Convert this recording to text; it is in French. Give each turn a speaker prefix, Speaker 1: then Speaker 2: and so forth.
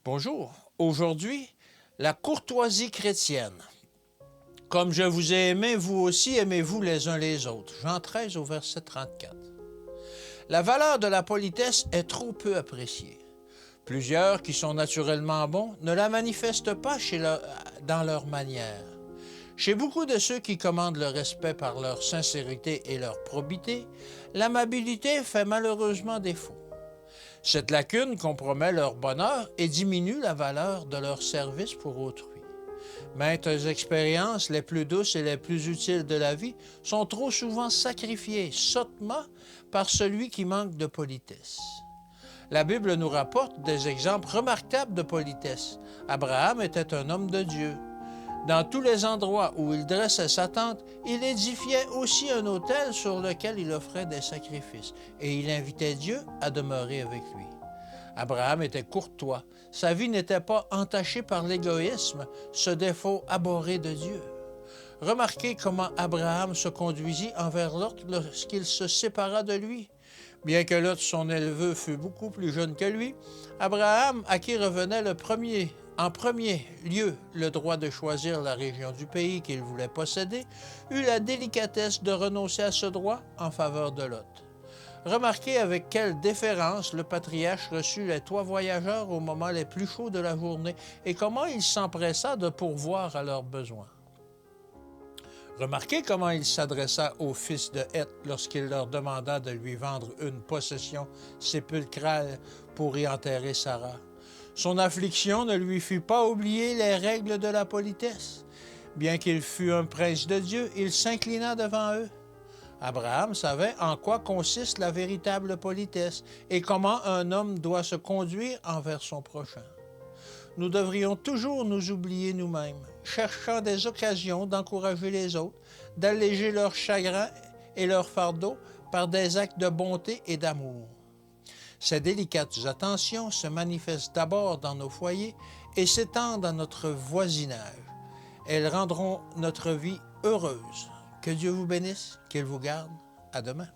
Speaker 1: Bonjour. Aujourd'hui, la courtoisie chrétienne. Comme je vous ai aimé, vous aussi aimez-vous les uns les autres. Jean 13 au verset 34. La valeur de la politesse est trop peu appréciée. Plusieurs qui sont naturellement bons ne la manifestent pas dans leur manière. Chez beaucoup de ceux qui commandent le respect par leur sincérité et leur probité, l'amabilité fait malheureusement défaut. Cette lacune compromet leur bonheur et diminue la valeur de leur service pour autrui. Maintes expériences, les plus douces et les plus utiles de la vie, sont trop souvent sacrifiées sottement par celui qui manque de politesse. La Bible nous rapporte des exemples remarquables de politesse. Abraham était un homme de Dieu. Dans tous les endroits où il dressait sa tente, il édifiait aussi un autel sur lequel il offrait des sacrifices, et il invitait Dieu à demeurer avec lui. Abraham était courtois. Sa vie n'était pas entachée par l'égoïsme, ce défaut abhorré de Dieu. Remarquez comment Abraham se conduisit envers Lot lorsqu'il se sépara de lui. Bien que Lot, son neveu, fût beaucoup plus jeune que lui, Abraham, à qui revenait en premier lieu le droit de choisir la région du pays qu'il voulait posséder, eut la délicatesse de renoncer à ce droit en faveur de Lot. Remarquez avec quelle déférence le patriarche reçut les trois voyageurs au moment les plus chauds de la journée et comment il s'empressa de pourvoir à leurs besoins. Remarquez comment il s'adressa aux fils de Heth lorsqu'il leur demanda de lui vendre une possession sépulcrale pour y enterrer Sarah. Son affliction ne lui fit pas oublier les règles de la politesse. Bien qu'il fût un prince de Dieu, il s'inclina devant eux. Abraham savait en quoi consiste la véritable politesse et comment un homme doit se conduire envers son prochain. Nous devrions toujours nous oublier nous-mêmes, cherchant des occasions d'encourager les autres, d'alléger leur chagrin et leur fardeau par des actes de bonté et d'amour. Ces délicates attentions se manifestent d'abord dans nos foyers et s'étendent à notre voisinage. Elles rendront notre vie heureuse. Que Dieu vous bénisse, qu'il vous garde. À demain.